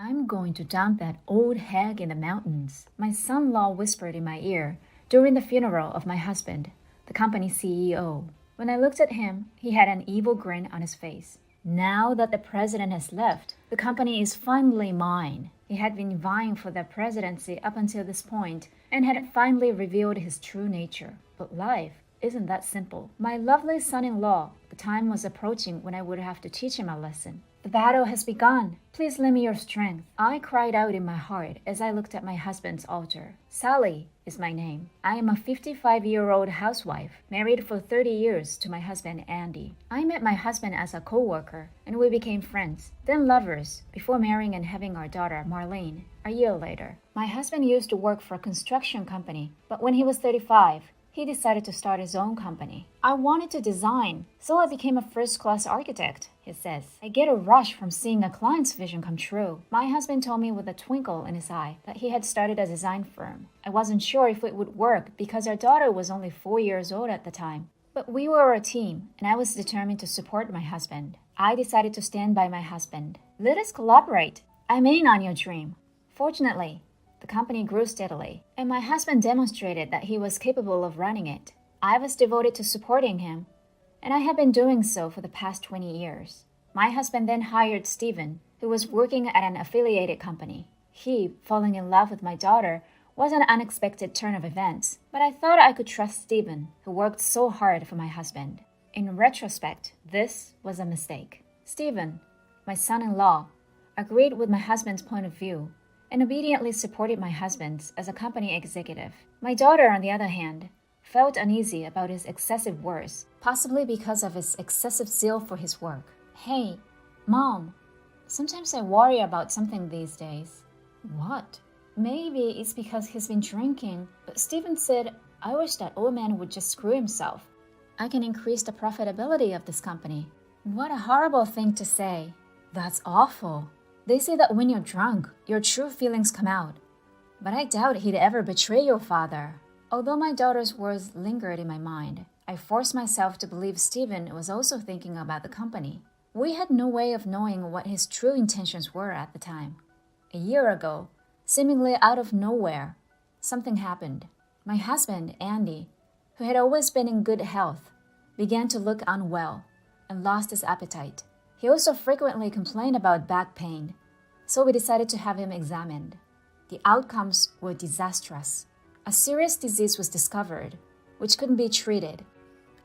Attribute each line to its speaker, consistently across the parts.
Speaker 1: "I'm going to dump that old hag in the mountains," my son-in-law whispered in my ear during the funeral of my husband, the company CEO. When I looked at him, he had an evil grin on his face. Now that the president has left, the company is finally mine. He had been vying for the presidency up until this point and had finally revealed his true nature. But life isn't that simple. My lovely son-in-law, the time was approaching when I would have to teach him a lesson. "The battle has begun. Please lend me your strength," I cried out in my heart as I looked at my husband's altar. Sally is my name. I am a 55-year-old housewife, married for 30 years to my husband Andy. I met my husband as a co-worker, and we became friends, then lovers, before marrying and having our daughter, Marlene, a year later. My husband used to work for a construction company, but when he was 35, he decided to start his own company. "I wanted to design, so I became a first-class architect," he says. "I get a rush from seeing a client's vision come true." My husband told me with a twinkle in his eye that he had started a design firm. I wasn't sure if it would work because our daughter was only 4 years old at the time. But we were a team, and I was determined to support my husband. I decided to stand by my husband. "Let us collaborate. I'm in on your dream." Fortunately, the company grew steadily, and my husband demonstrated that he was capable of running it. I was devoted to supporting him, and I have been doing so for the past 20 years. My husband then hired Stephen, who was working at an affiliated company. He, falling in love with my daughter, was an unexpected turn of events, but I thought I could trust Stephen, who worked so hard for my husband. In retrospect, this was a mistake. Stephen, my son-in-law, agreed with my husband's point of view and obediently supported my husband as a company executive. My daughter, on the other hand, felt uneasy about his excessive words, possibly because of his excessive zeal for his work. "Hey, Mom, sometimes I worry about something these days." "What?" "Maybe it's because he's been drinking, but Stephen said, I wish that old man would just screw himself. I can increase the profitability of this company." What a horrible thing to say. That's awful. They say that when you're drunk, your true feelings come out. But I doubt he'd ever betray your father. Although my daughter's words lingered in my mind, I forced myself to believe Stephen was also thinking about the company. We had no way of knowing what his true intentions were at the time. A year ago, seemingly out of nowhere, something happened. My husband, Andy, who had always been in good health, began to look unwell and lost his appetite. He also frequently complained about back pain, so we decided to have him examined. The outcomes were disastrous. A serious disease was discovered, which couldn't be treated,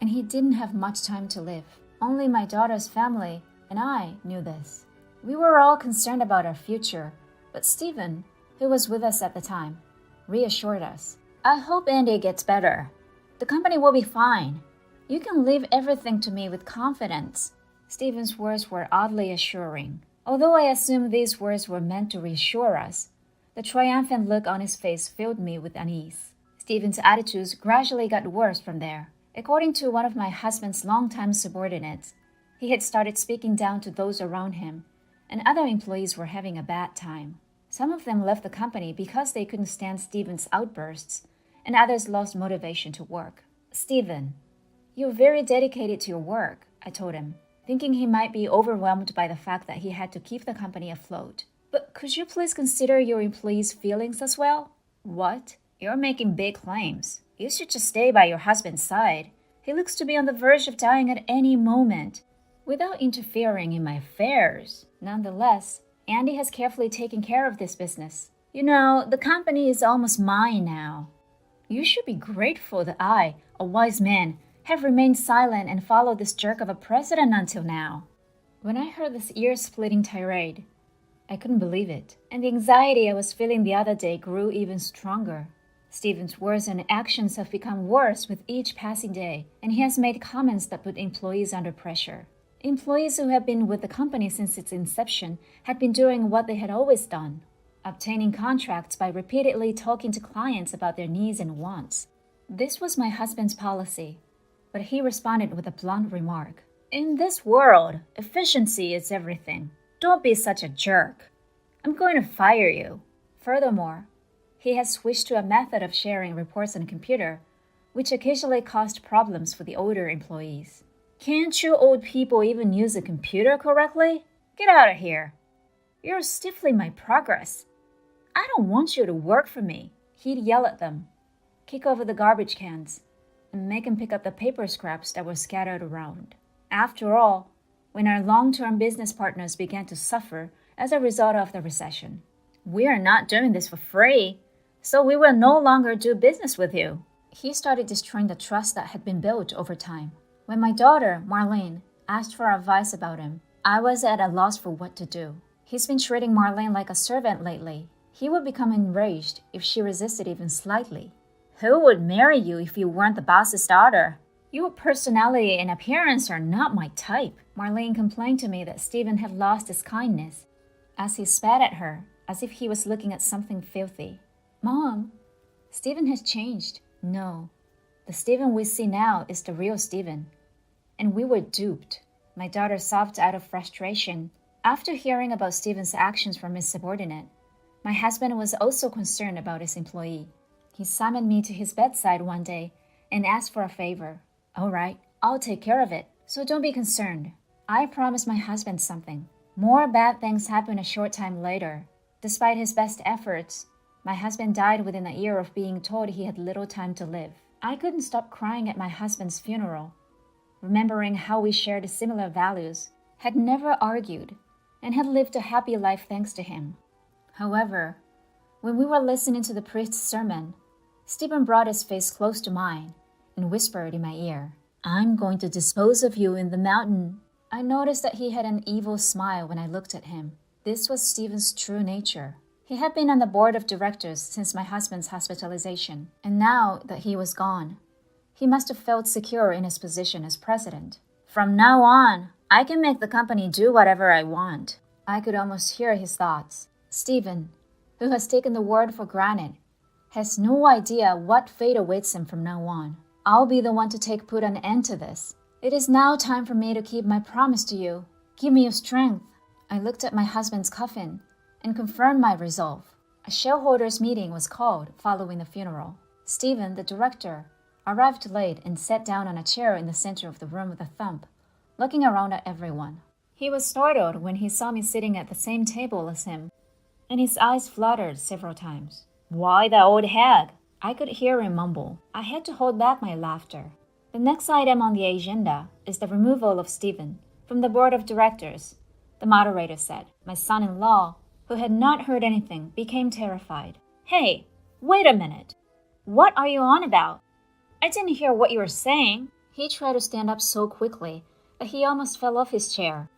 Speaker 1: and he didn't have much time to live. Only my daughter's family and I knew this. We were all concerned about our future, but Stephen, who was with us at the time, reassured us. "I hope Andy gets better. The company will be fine. You can leave everything to me with confidence." Stephen's words were oddly assuring. Although I assumed these words were meant to reassure us, the triumphant look on his face filled me with unease. Stephen's attitudes gradually got worse from there. According to one of my husband's longtime subordinates, he had started speaking down to those around him, and other employees were having a bad time. Some of them left the company because they couldn't stand Stephen's outbursts, and others lost motivation to work. "Stephen, you're very dedicated to your work," I told him, thinking he might be overwhelmed by the fact that he had to keep the company afloat. "But could you please consider your employees' feelings as well?" "What? You're making big claims. You should just stay by your husband's side. He looks to be on the verge of dying at any moment, without interfering in my affairs." Nonetheless, Andy has carefully taken care of this business. "You know, the company is almost mine now. You should be grateful that I, a wise man, have remained silent and followed this jerk of a president until now." When I heard this ear-splitting tirade, I couldn't believe it, and the anxiety I was feeling the other day grew even stronger. Stephen's words and actions have become worse with each passing day, and he has made comments that put employees under pressure. Employees who have been with the company since its inception had been doing what they had always done, obtaining contracts by repeatedly talking to clients about their needs and wants. This was my husband's policy, but he responded with a blunt remark. "In this world, efficiency is everything. Don't be such a jerk. I'm going to fire you." Furthermore, he has switched to a method of sharing reports on a computer, which occasionally caused problems for the older employees. "Can't you old people even use a computer correctly? Get out of here." You're stifling my progress. I don't want you to work for me. He'd yell at them, kick over the garbage cans, and make them pick up the paper scraps that were scattered around. After all, when our long-term business partners began to suffer as a result of the recession, we are not doing this for free, so we will no longer do business with you. He started destroying the trust that had been built over time. When my daughter, Marlene, asked for advice about him, I was at a loss for what to do. He's been treating Marlene like a servant lately. He would become enraged if she resisted even slightly. Who would marry you if you weren't the boss's daughter? Your personality and appearance are not my type. Marlene complained to me that Stephen had lost his kindness as he spat at her as if he was looking at something filthy. Mom, Stephen has changed. No, the Stephen we see now is the real Stephen. And we were duped. My daughter sobbed out of frustration. After hearing about Stephen's actions from his subordinate, my husband was also concerned about his employee. He summoned me to his bedside one day and asked for a favor. All right, I'll take care of it, so don't be concerned. I promised my husband something. More bad things happened a short time later. Despite his best efforts, my husband died within a year of being told he had little time to live. I couldn't stop crying at my husband's funeral, remembering how we shared similar values, had never argued, and had lived a happy life thanks to him. However, when we were listening to the priest's sermon, Stephen brought his face close to mine and whispered in my ear, I'm going to dispose of you in the mountain. I noticed that he had an evil smile when I looked at him. This was Stephen's true nature. He had been on the board of directors since my husband's hospitalization, and now that he was gone, he must have felt secure in his position as president. From now on, I can make the company do whatever I want. I could almost hear his thoughts. Stephen, who has taken the word for granted, has no idea what fate awaits him from now on. I'll be the one to put an end to this. It is now time for me to keep my promise to you. Give me your strength. I looked at my husband's coffin and confirmed my resolve. A shareholders' meeting was called following the funeral. Stephen, the director, arrived late and sat down on a chair in the center of the room with a thump, looking around at everyone. He was startled when he saw me sitting at the same table as him, and his eyes fluttered several times. Why the old hag? I could hear him mumble. I had to hold back my laughter. The next item on the agenda is the removal of Stephen from the board of directors, the moderator said. My son-in-law, who had not heard anything, became terrified. Hey, wait a minute. What are you on about? I didn't hear what you were saying. He tried to stand up so quickly that he almost fell off his chair.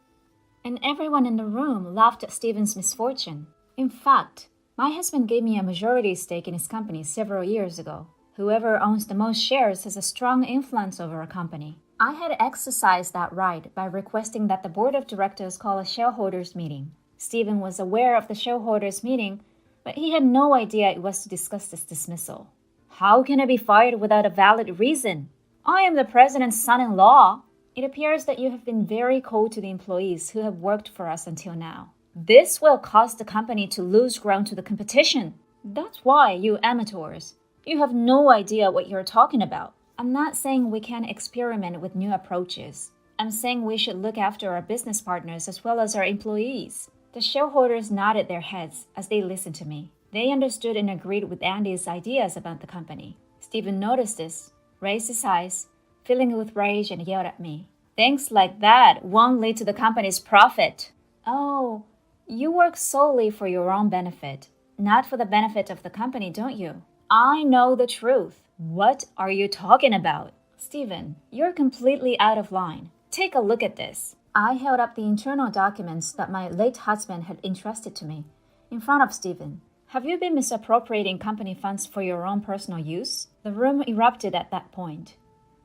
Speaker 1: And everyone in the room laughed at Stephen's misfortune. In fact, my husband gave me a majority stake in his company several years ago. Whoever owns the most shares has a strong influence over a company. I had exercised that right by requesting that the board of directors call a shareholders meeting. Stephen was aware of the shareholders meeting, but he had no idea it was to discuss this dismissal. How can I be fired without a valid reason? I am the president's son-in-law. It appears that you have been very cold to the employees who have worked for us until now. This will cause the company to lose ground to the competition. That's why, you amateurs, you have no idea what you're talking about. I'm not saying we can't experiment with new approaches. I'm saying we should look after our business partners as well as our employees. The shareholders nodded their heads as they listened to me. They understood and agreed with Andy's ideas about the company. Stephen noticed this, raised his eyes, filling with rage, and yelled at me. Things like that won't lead to the company's profit. Oh, you work solely for your own benefit, not for the benefit of the company, don't you? I know the truth. What are you talking about? Stephen, you're completely out of line. Take a look at this. I held up the internal documents that my late husband had entrusted to me in front of Stephen. Have you been misappropriating company funds for your own personal use? The room erupted at that point,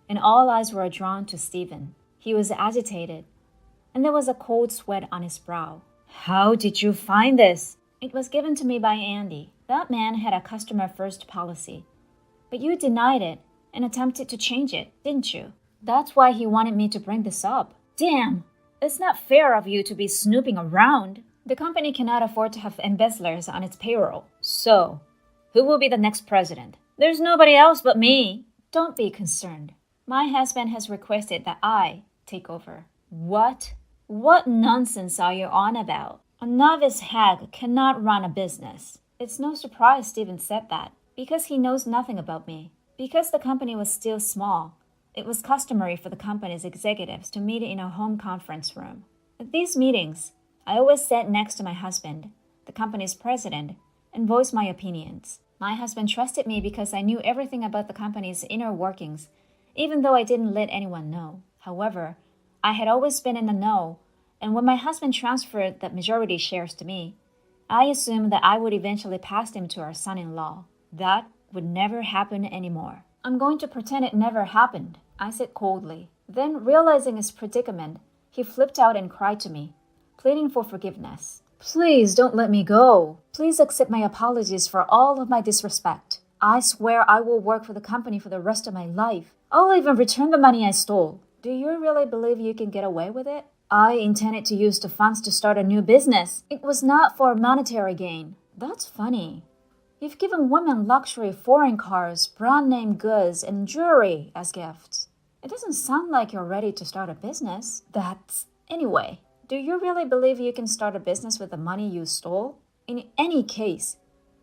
Speaker 1: and all eyes were drawn to Stephen. He was agitated, and there was a cold sweat on his brow. How did you find this? It was given to me by Andy. That man had a customer-first policy. But you denied it and attempted to change it, didn't you? That's why he wanted me to bring this up. Damn! It's not fair of you to be snooping around. The company cannot afford to have embezzlers on its payroll. So, who will be the next president? There's nobody else but me. Don't be concerned. My husband has requested that I take over. What? What nonsense are you on about? A novice hag cannot run a business. It's no surprise Stephen said that, because he knows nothing about me. Because the company was still small, it was customary for the company's executives to meet in a home conference room. At these meetings, I always sat next to my husband, the company's president, and voiced my opinions. My husband trusted me because I knew everything about the company's inner workings, even though I didn't let anyone know. However, I had always been in the know, and when my husband transferred the majority shares to me, I assumed that I would eventually pass them to our son-in-law. That would never happen anymore. I'm going to pretend it never happened, I said coldly. Then, realizing his predicament, he flipped out and cried to me, pleading for forgiveness. Please don't let me go. Please accept my apologies for all of my disrespect. I swear I will work for the company for the rest of my life. I'll even return the money I stole. Do you really believe you can get away with it? I intended to use the funds to start a new business. It was not for monetary gain. That's funny. You've given women luxury foreign cars, brand-name goods, and jewelry as gifts. It doesn't sound like you're ready to start a business. Anyway, do you really believe you can start a business with the money you stole? In any case,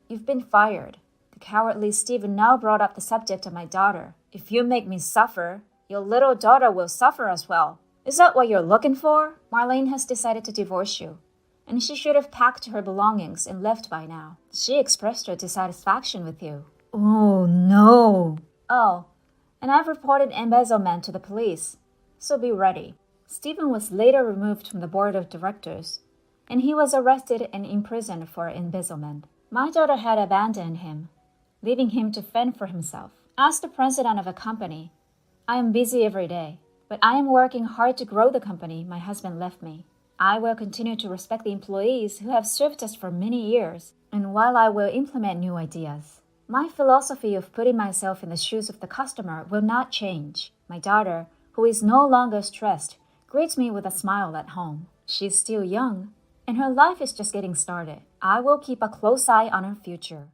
Speaker 1: you've been fired. The cowardly Stephen now brought up the subject of my daughter. If you make me suffer, your little daughter will suffer as well. Is that what you're looking for? Marlene has decided to divorce you, and she should have packed her belongings and left by now. She expressed her dissatisfaction with you. Oh, no. Oh, and I've reported embezzlement to the police, so be ready. Stephen was later removed from the board of directors, and he was arrested and imprisoned for embezzlement. My daughter had abandoned him, leaving him to fend for himself. As the president of a company, I am busy every day, but I am working hard to grow the company my husband left me. I will continue to respect the employees who have served us for many years, and while I will implement new ideas, my philosophy of putting myself in the shoes of the customer will not change. My daughter, who is no longer stressed, greets me with a smile at home. She's still young, and her life is just getting started. I will keep a close eye on her future.